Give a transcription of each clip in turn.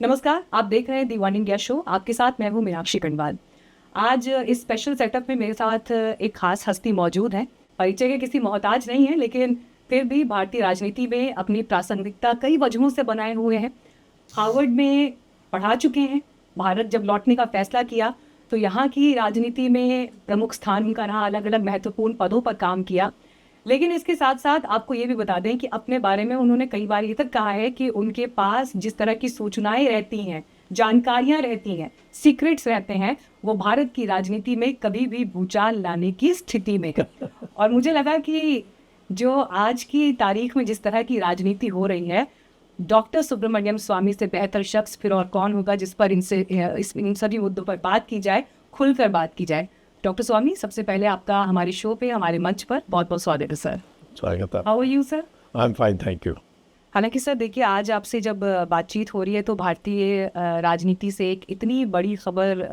नमस्कार, आप देख रहे हैं दी वन इंडिया शो। आपके साथ मैं हूँ मीनाक्षी कण्वाल। आज इस स्पेशल सेटअप में मेरे साथ एक खास हस्ती मौजूद है। परिचय के किसी मोहताज नहीं है, लेकिन फिर भी भारतीय राजनीति में अपनी प्रासंगिकता कई वजहों से बनाए हुए हैं। हार्वर्ड में पढ़ा चुके हैं। भारत जब लौटने का फैसला किया तो यहाँ की राजनीति में प्रमुख स्थान उनका रहा, अलग अलग महत्वपूर्ण पदों पर काम किया। लेकिन इसके साथ साथ आपको ये भी बता दें कि अपने बारे में उन्होंने कई बार ये तक कहा है कि उनके पास जिस तरह की सूचनाएं रहती हैं, जानकारियां रहती हैं, सीक्रेट्स रहते हैं, वो भारत की राजनीति में कभी भी भूचाल लाने की स्थिति में है। और मुझे लगा कि जो आज की तारीख में जिस तरह की राजनीति हो रही है, डॉक्टर सुब्रमण्यम स्वामी से बेहतर शख्स फिर और कौन होगा जिस पर इन सभी मुद्दों पर बात की जाए, खुलकर बात की जाए। डॉक्टर स्वामी, सबसे पहले आपका हमारे शो पे, हमारे मंच पर बहुत बहुत स्वागत है सर। स्वागत है। How are you sir? I am fine, thank you. हालांकि सर देखिए, आज आपसे जब बातचीत हो रही है तो भारतीय राजनीति से एक इतनी बड़ी खबर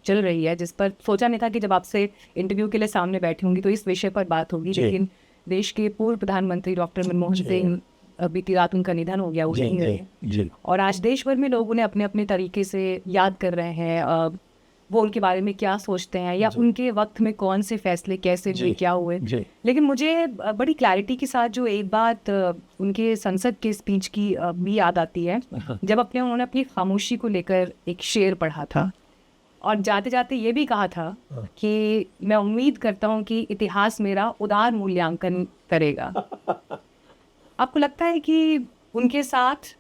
चल रही है जिस पर सोचा नहीं था कि जब आपसे इंटरव्यू के लिए सामने बैठी होंगी तो इस विषय पर बात होगी। लेकिन देश के पूर्व प्रधानमंत्री डॉक्टर मनमोहन सिंह, बीती रात उनका निधन हो गया, वो नहीं रहे। और आज देश भर में लोग उन्हें अपने अपने तरीके से याद कर रहे हैं। वो उनके बारे में क्या सोचते हैं या उनके वक्त में कौन से फैसले कैसे हुए, क्या हुए। लेकिन मुझे बड़ी क्लैरिटी के साथ जो एक बात उनके संसद के स्पीच की भी याद आती है, जब उन्होंने अपनी खामोशी को लेकर एक शेर पढ़ा था और जाते जाते ये भी कहा था कि मैं उम्मीद करता हूँ कि इतिहास मेरा उदार मूल्यांकन करेगा। आपको लगता है कि उनके साथ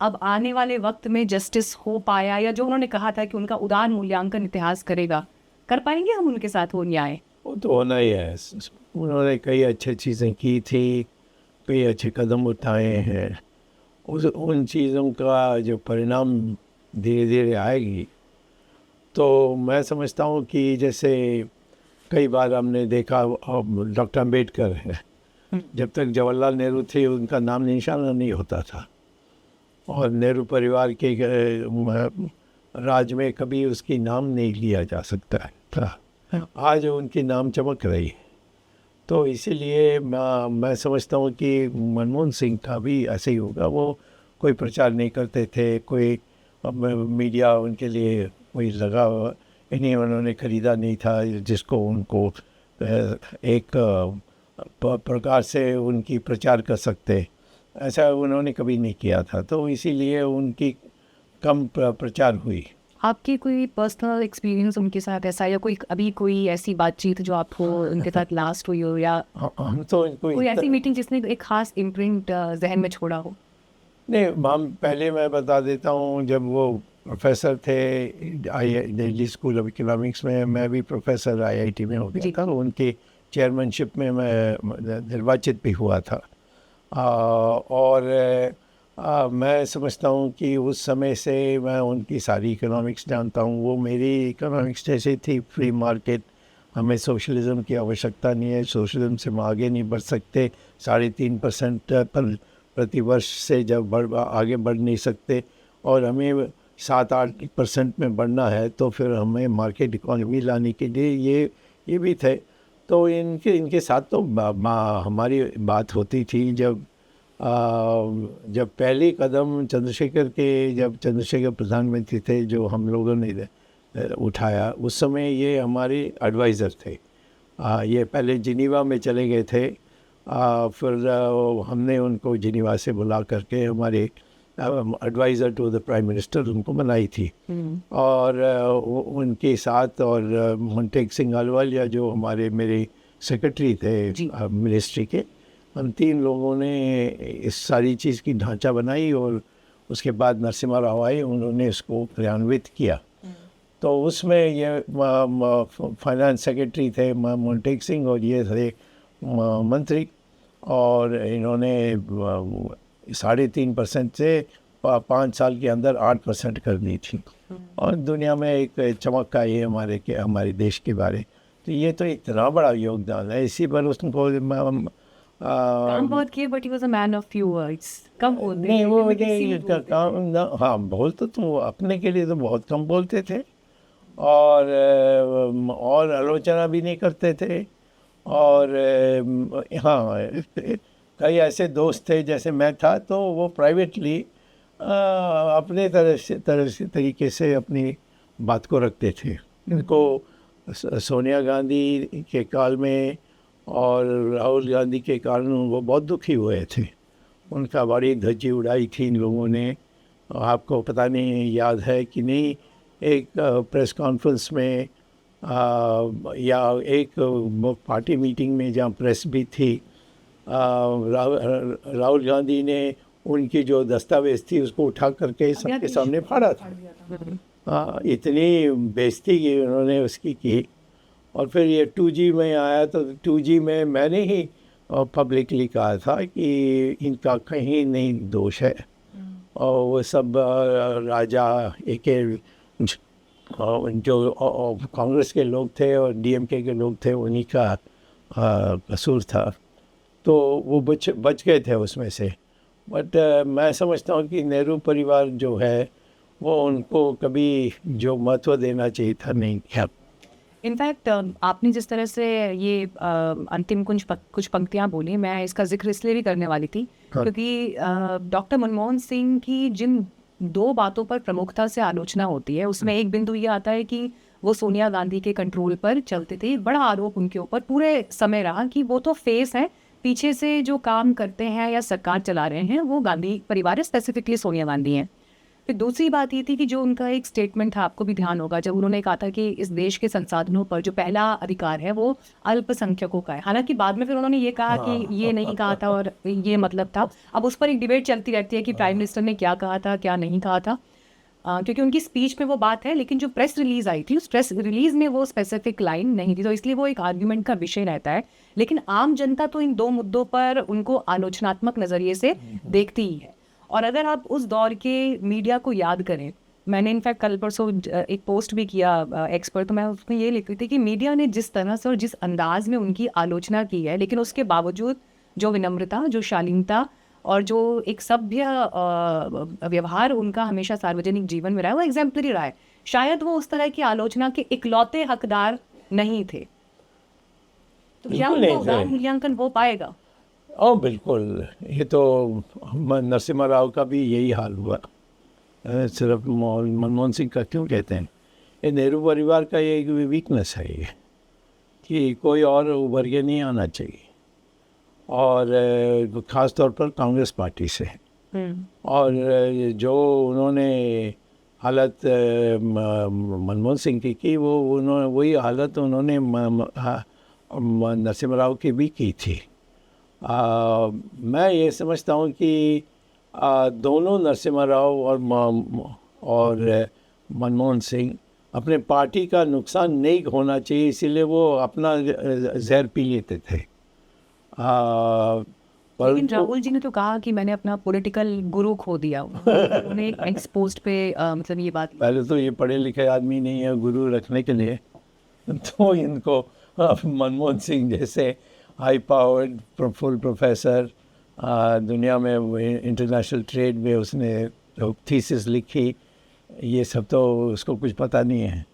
अब आने वाले वक्त में जस्टिस हो पाया, या जो उन्होंने कहा था कि उनका उदार मूल्यांकन इतिहास करेगा, कर पाएंगे हम उनके साथ वो न्याय? वो तो होना ही है। उन्होंने कई अच्छी चीज़ें की थी, कई अच्छे कदम उठाए हैं। उन चीज़ों का जो परिणाम धीरे धीरे आएगी, तो मैं समझता हूँ कि जैसे कई बार हमने देखा, डॉक्टर अम्बेडकर है, जब तक जवाहरलाल नेहरू थे उनका नाम निशाना नहीं होता था, और नेहरू परिवार के राज में कभी उसकी नाम नहीं लिया जा सकता था। आज उनकी नाम चमक रही है। तो इसीलिए मैं समझता हूँ कि मनमोहन सिंह का भी ऐसे ही होगा। वो कोई प्रचार नहीं करते थे, कोई मीडिया उनके लिए कोई लगा इन्हें उन्होंने ख़रीदा नहीं था जिसको उनको एक प्रकार से उनकी प्रचार कर सकते, ऐसा उन्होंने कभी नहीं किया था। तो इसीलिए उनकी कम प्रचार हुई। आपकी कोई पर्सनल एक्सपीरियंस उनके साथ ऐसा, या कोई ऐसी बातचीत जो आपको उनके साथ लास्ट हुई हो, या हम तो कोई ऐसी मीटिंग जिसने एक खास इम्प्रिंट जहन में छोड़ा हो? नहीं, हम पहले मैं बता देता हूँ, जब वो प्रोफेसर थे दिल्ली स्कूल ऑफ इकोनॉमिक्स में, मैं भी प्रोफेसर IIT में हो गया था, उनकी चेयरमैनशिप में मैं निर्वाचित भी हुआ था। और मैं समझता हूँ कि उस समय से मैं उनकी सारी इकोनॉमिक्स जानता हूँ। वो मेरी इकोनॉमिक्स जैसे थी, फ्री मार्केट, हमें सोशलिज्म की आवश्यकता नहीं है, सोशलिज्म से हम आगे नहीं बढ़ सकते, 3.5% पर प्रतिवर्ष से जब आगे बढ़ नहीं सकते, और हमें 7-8% में बढ़ना है, तो फिर हमें मार्केट इकोनॉमी लाने के लिए ये भी थे। तो इनके साथ तो हमारी बात होती थी। जब पहली कदम जब चंद्रशेखर प्रधानमंत्री थे, जो हम लोगों ने उठाया, उस समय ये हमारे एडवाइज़र थे। ये पहले जिनीवा में चले गए थे, फिर हमने उनको जिनीवा से बुला करके हमारे adviser to the prime minister उनको बनाई थी। और उनके साथ और मोंटेग सिंह अहलूवालिया, जो मेरे सेक्रेटरी थे मिनिस्ट्री के, हम 3 लोगों ने इस सारी चीज़ की ढांचा बनाई, और उसके बाद नरसिम्हा राव आए, उन्होंने इसको क्रियान्वित किया। तो उसमें ये फाइनेंस सेक्रेटरी थे मोंटेग सिंह, और ये थे मंत्री, और इन्होंने 3.5% से 5 साल के अंदर 8% कर दी थी। और दुनिया में एक चमक आई है हमारे देश के बारे। तो ये तो इतना बड़ा योगदान है। इसी पर उसको काम बहुत किए, but he was a man of few words. कम बोलते नहीं, वो काम, हाँ, बोलते तो अपने के लिए तो बहुत कम बोलते थे, और आलोचना भी नहीं करते थे। और हाँ, कई ऐसे दोस्त थे, जैसे मैं था, तो वो प्राइवेटली अपने तरह से तरीके से अपनी बात को रखते थे। इनको सोनिया गांधी के काल में और राहुल गांधी के कारण वो बहुत दुखी हुए थे। उनका बड़ी धज्जी उड़ाई थी इन लोगों ने। आपको पता नहीं याद है कि नहीं, एक प्रेस कॉन्फ्रेंस में या एक पार्टी मीटिंग में जहाँ प्रेस भी थी, राहुल गांधी ने उनकी जो दस्तावेज थी उसको उठा करके सबके सामने फाड़ा था। इतनी बेइज्जती की उन्होंने उसकी की। और फिर ये 2G में आया तो 2G में मैंने ही पब्लिकली कहा था कि इनका कहीं नहीं दोष है। और वो सब राजा जो कांग्रेस के लोग थे और DMK के लोग थे, उन्हीं का कसूर था। तो वो बच गए थे उसमें से। बट मैं समझता हूँ कि नेहरू परिवार जो है वो उनको कभी जो महत्व देना चाहिए था नहीं दिया। इनफैक्ट आपने जिस तरह से ये अंतिम कुछ पंक्तियाँ बोली, मैं इसका जिक्र इसलिए भी करने वाली थी क्योंकि डॉक्टर मनमोहन सिंह की जिन 2 बातों पर प्रमुखता से आलोचना होती है, उसमें एक बिंदु ये आता है कि वो सोनिया गांधी के कंट्रोल पर चलते थे। बड़ा आरोप उनके ऊपर पूरे समय रहा कि वो तो फेस है, पीछे से जो काम करते हैं या सरकार चला रहे हैं वो गांधी परिवार है, स्पेसिफिकली सोनिया गांधी हैं। फिर दूसरी बात ये थी कि जो उनका एक स्टेटमेंट था, आपको भी ध्यान होगा, जब उन्होंने कहा था कि इस देश के संसाधनों पर जो पहला अधिकार है वो अल्पसंख्यकों का है। हालांकि बाद में फिर उन्होंने ये कहा कि ये नहीं कहा था और ये मतलब था। अब उस पर एक डिबेट चलती रहती है कि प्राइम मिनिस्टर ने क्या कहा था, क्या नहीं कहा था, क्योंकि उनकी स्पीच में वो बात है, लेकिन जो प्रेस रिलीज आई थी उस प्रेस रिलीज में वो स्पेसिफिक लाइन नहीं थी, तो इसलिए वो एक आर्ग्यूमेंट का विषय रहता है। लेकिन आम जनता तो इन 2 मुद्दों पर उनको आलोचनात्मक नज़रिए से देखती ही है। और अगर आप उस दौर के मीडिया को याद करें, मैंने इनफैक्ट कल परसों एक पोस्ट भी किया एक्स पर, तो मैं उसमें ये लिख रही थी कि मीडिया ने जिस तरह से और जिस अंदाज में उनकी आलोचना की है, लेकिन उसके बावजूद जो विनम्रता, जो शालीनता और जो एक सभ्य व्यवहार उनका हमेशा सार्वजनिक जीवन में रहा है, वो एग्जाम्पलरी रहा है। शायद वो उस तरह की आलोचना के इकलौते हकदार नहीं थे। तो क्या उनका मूल्यांकन हो पाएगा? बिल्कुल। ये तो नरसिम्हा राव का भी यही हाल हुआ। सिर्फ मनमोहन सिंह का क्यों कहते हैं, ये नेहरू परिवार का ये वीकनेस है ये, कि कोई और उभर के नहीं आना चाहिए, और ख़ास तौर पर कांग्रेस पार्टी से। और जो उन्होंने हालत मनमोहन सिंह की वो उन्होंने वही हालत उन्होंने नरसिम्हा राव की भी की थी। मैं ये समझता हूँ कि दोनों नरसिम्हा राव और मनमोहन सिंह अपने पार्टी का नुकसान नहीं होना चाहिए, इसीलिए वो अपना जहर पी लेते थे। लेकिन राहुल जी ने तो कहा कि मैंने अपना पॉलिटिकल गुरु खो दिया। उन्होंने एक एक्स पोस्ट पे मतलब ये बात, पहले तो ये पढ़े लिखे आदमी नहीं है गुरु रखने के लिए, तो इनको मनमोहन सिंह जैसे हाई पावर्ड फुल प्रोफेसर, दुनिया में इंटरनेशनल ट्रेड में उसने जो थीसिस लिखी, ये सब तो उसको कुछ पता नहीं है।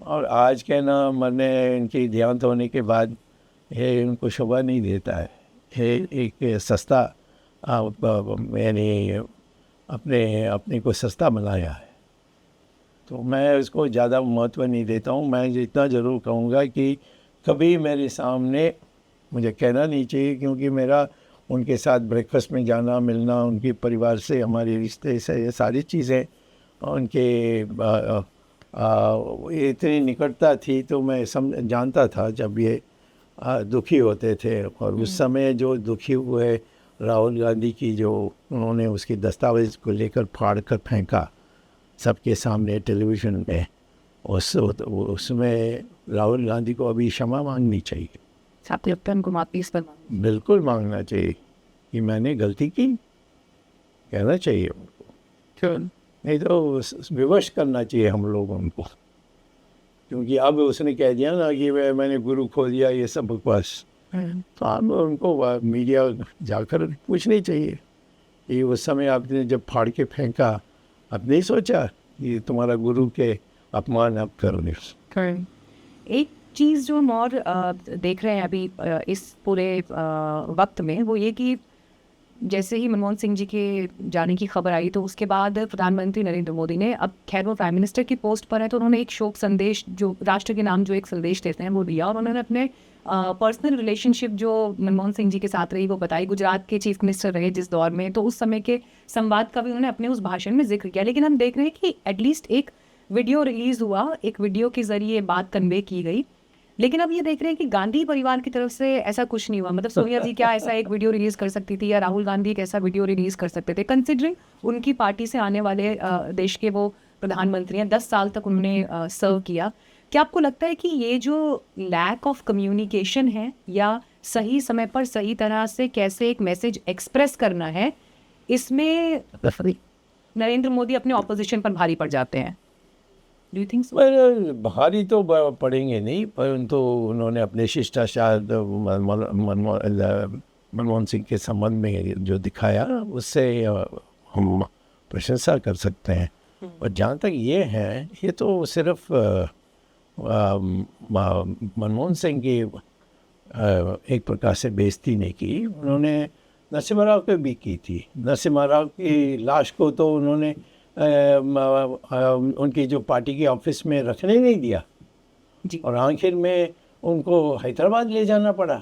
और आज कहना मरने इनकी देहांत होने के बाद ये उनको शोभा नहीं देता है। ये एक सस्ता यानी अपने को सस्ता बनाया है, तो मैं उसको ज़्यादा महत्व नहीं देता हूँ। मैं इतना ज़रूर कहूँगा कि कभी मेरे सामने मुझे कहना नहीं चाहिए, क्योंकि मेरा उनके साथ ब्रेकफास्ट में जाना, मिलना, उनके परिवार से हमारे रिश्ते से, ये सारी चीज़ें उनके इतनी निकटता थी, तो मैं जानता था जब ये दुखी होते थे। और उस समय जो दुखी हुए राहुल गांधी की, जो उन्होंने उसकी दस्तावेज को लेकर फाड़ कर फेंका सबके सामने टेलीविज़न में, उसमें राहुल गांधी को अभी क्षमा मांगनी चाहिए। को वापिस बिल्कुल मांगना चाहिए कि मैंने गलती की, कहना चाहिए उनको। नहीं तो विवश करना चाहिए हम लोग उनको, क्योंकि अब उसने कह दिया ना कि मैंने गुरु खो दिया, ये सब बकवास। तो आप उनको मीडिया जाकर पूछनी चाहिए कि उस समय आपने जब फाड़ के फेंका, आप नहीं सोचा कि तुम्हारा गुरु के अपमान आप करोगे। एक चीज़ जो हम और देख रहे हैं अभी इस पूरे वक्त में, वो ये कि जैसे ही मनमोहन सिंह जी के जाने की खबर आई तो उसके बाद प्रधानमंत्री नरेंद्र मोदी ने, अब खैर वो प्राइम मिनिस्टर की पोस्ट पर है, तो उन्होंने एक शोक संदेश, जो राष्ट्र के नाम जो एक संदेश देते हैं, वो दिया। और उन्होंने अपने पर्सनल रिलेशनशिप जो मनमोहन सिंह जी के साथ रही वो बताई। गुजरात के चीफ मिनिस्टर रहे जिस दौर में, तो उस समय के संवाद का भी उन्होंने अपने उस भाषण में जिक्र किया। लेकिन हम देख रहे हैं कि एटलीस्ट एक वीडियो रिलीज हुआ, एक वीडियो के जरिए बात कन्वे की गई। लेकिन अब ये देख रहे हैं कि गांधी परिवार की तरफ से ऐसा कुछ नहीं हुआ। मतलब सोनिया जी क्या ऐसा एक वीडियो रिलीज कर सकती थी, या राहुल गांधी एक ऐसा वीडियो रिलीज कर सकते थे, कंसिडरिंग उनकी पार्टी से आने वाले देश के वो प्रधानमंत्री हैं, 10 साल तक उन्होंने सर्व किया। क्या आपको लगता है कि ये जो लैक ऑफ कम्युनिकेशन है, या सही समय पर सही तरह से कैसे एक मैसेज एक्सप्रेस करना है, इसमें नरेंद्र मोदी अपने ऑपोजिशन पर भारी पड़ जाते हैं? Do you think so? भारी तो पड़ेंगे नहीं, परंतु उन्होंने अपने शिष्टाचार मनमोहन सिंह के संबंध में जो दिखाया उससे हम प्रशंसा कर सकते हैं। और जहाँ तक ये है, ये तो सिर्फ मनमोहन सिंह की एक प्रकार से बेइज्जती नहीं की, उन्होंने नरसिम्हा राव पे भी की थी। नरसिम्हा राव की लाश को तो उन्होंने उनकी जो पार्टी की ऑफिस में रखने नहीं दिया जी। और आखिर में उनको हैदराबाद ले जाना पड़ा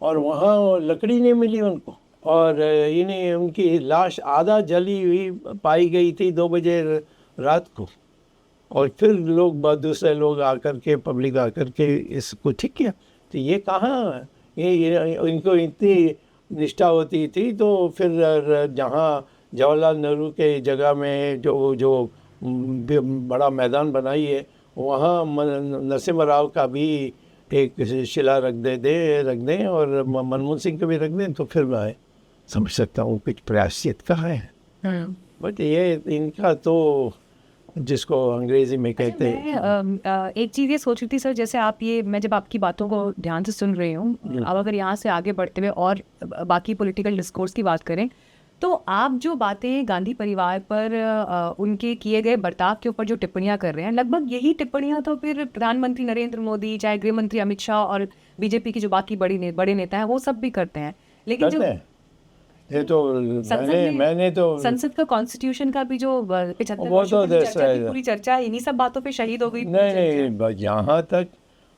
और वहाँ लकड़ी नहीं मिली उनको, और इन्हें उनकी लाश आधा जली हुई पाई गई थी 2 बजे रात को। और फिर दूसरे लोग आकर के, पब्लिक आकर के इसको ठीक किया। तो ये कहाँ, ये इनको इतनी निष्ठा होती थी तो फिर जहाँ जवाहरलाल नेहरू के जगह में जो बड़ा मैदान बनाई है, वहाँ नरसिम्हा राव का भी एक शिला रख दें और मनमोहन सिंह को भी रख दें, तो फिर मैं समझ सकता हूँ कुछ प्रायश्चित का है। बट ये इनका तो जिसको अंग्रेजी में कहते हैं। एक चीज़ ये सोच रही थी सर, जैसे आप ये, मैं जब आपकी बातों को ध्यान से सुन रही हूँ, अब अगर यहाँ से आगे बढ़ते हुए और बाकी पॉलिटिकल डिस्कोर्स की बात करें, तो आप जो बातें गांधी परिवार पर उनके किए गए बर्ताव के ऊपर जो टिप्पणियां कर रहे हैं, लगभग यही टिप्पणियां तो फिर प्रधानमंत्री नरेंद्र मोदी, चाहे गृह मंत्री अमित शाह और बीजेपी की जो बाकी बड़े नेता हैं, वो सब भी करते हैं। लेकिन जो ये तो मैंने तो संसद का कॉन्स्टिट्यूशन का भी जो 75 वो तो पूरी चर्चा इन्हीं सब बातों पे शहीद हो गई। नहीं, जहाँ तक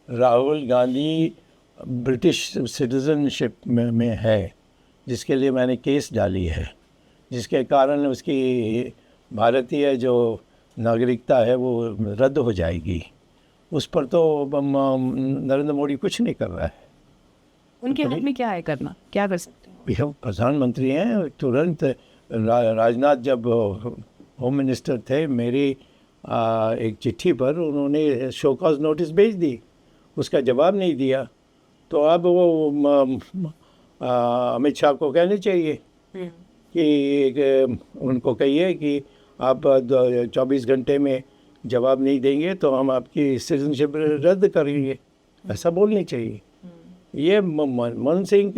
राहुल गांधी ब्रिटिश सिटीजनशिप में है, जिसके लिए मैंने केस डाली है, जिसके कारण उसकी भारतीय जो नागरिकता है वो रद्द हो जाएगी, उस पर तो नरेंद्र मोदी कुछ नहीं कर रहा है। उनके हाथ में क्या है करना, क्या कर सकते हैं? हम प्रधानमंत्री हैं। तुरंत राजनाथ जब होम मिनिस्टर थे, मेरी एक चिट्ठी पर उन्होंने शो कॉज नोटिस भेज दी, उसका जवाब नहीं दिया। तो अब वो अमित शाह को कहने चाहिए कि उनको कहिए कि आप 24 घंटे में जवाब नहीं देंगे तो हम आपकी सिटीजनशिप रद्द करेंगे, ऐसा बोलनी चाहिए। ये मनमोहन सिंह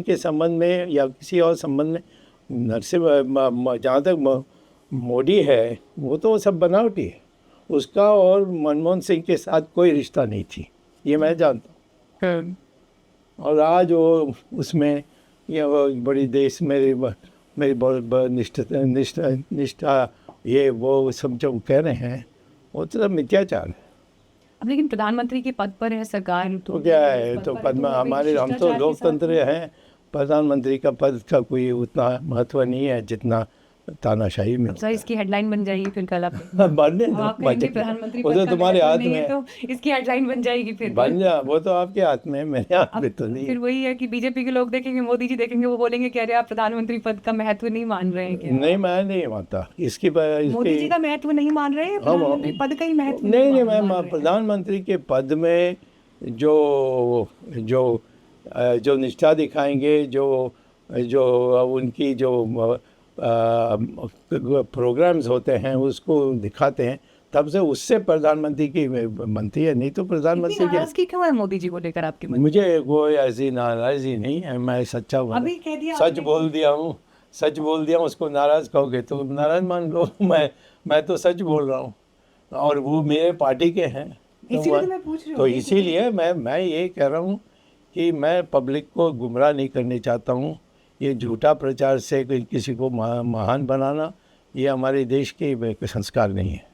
के संबंध में या किसी और संबंध में जहाँ तक मोदी है, वो तो सब बनावटी है। उसका और मनमोहन सिंह के साथ कोई रिश्ता नहीं थी, ये मैं जानता हूँ। और आज वो उसमें ये बड़ी देश मेरी बहुत निष्ठा ये वो सब जो कह रहे हैं, वो तो सब मिथ्याचार है। अब लेकिन प्रधानमंत्री के पद पर है सरकार, तो क्या है, तो पद में हमारे, हम तो लोकतंत्र हैं। प्रधानमंत्री का पद का कोई उतना महत्व नहीं है जितना तानाशाही में। सर इसकी हेडलाइन बन जाएगी फिर कल, प्रधानमंत्री वो तो तुम्हारे हाथ में है, तो इसकी हेडलाइन बन जाएगी फिर बन जा, वो तो आपके हाथ में है, मेरे हाथ में तो नहीं। फिर वही है कि बीजेपी के लोग देखेंगे, मोदी जी देखेंगे, वो बोलेंगे कि अरे आप प्रधानमंत्री पद का महत्व नहीं मान रहे हैं क्या? नहीं, मैं नहीं मानता इसकी मोदी जी का महत्व नहीं मान रहे हैं, प्रधानमंत्री पद का ही महत्व नहीं, मैं प्रधानमंत्री के पद में जो निष्ठा दिखाएंगे, जो उनकी जो प्रोग्राम्स होते हैं उसको दिखाते हैं, तब से उससे प्रधानमंत्री की बनती है। नहीं तो प्रधानमंत्री नाराजगी क्यों है मोदी जी को लेकर आपके मन? मुझे कोई ऐसी नाराजगी नहीं है, मैं सच्चा सच बोल दिया हूँ, सच बोल दिया हूँ। उसको नाराज कहोगे तो नाराज मान लो, मैं तो सच बोल रहा हूँ और वो मेरे पार्टी के हैं, तो इसीलिए मैं ये कह रहा हूँ कि मैं पब्लिक को गुमराह नहीं करने चाहता हूँ। ये झूठा प्रचार से किसी को महान बनाना ये हमारे देश के संस्कार नहीं है।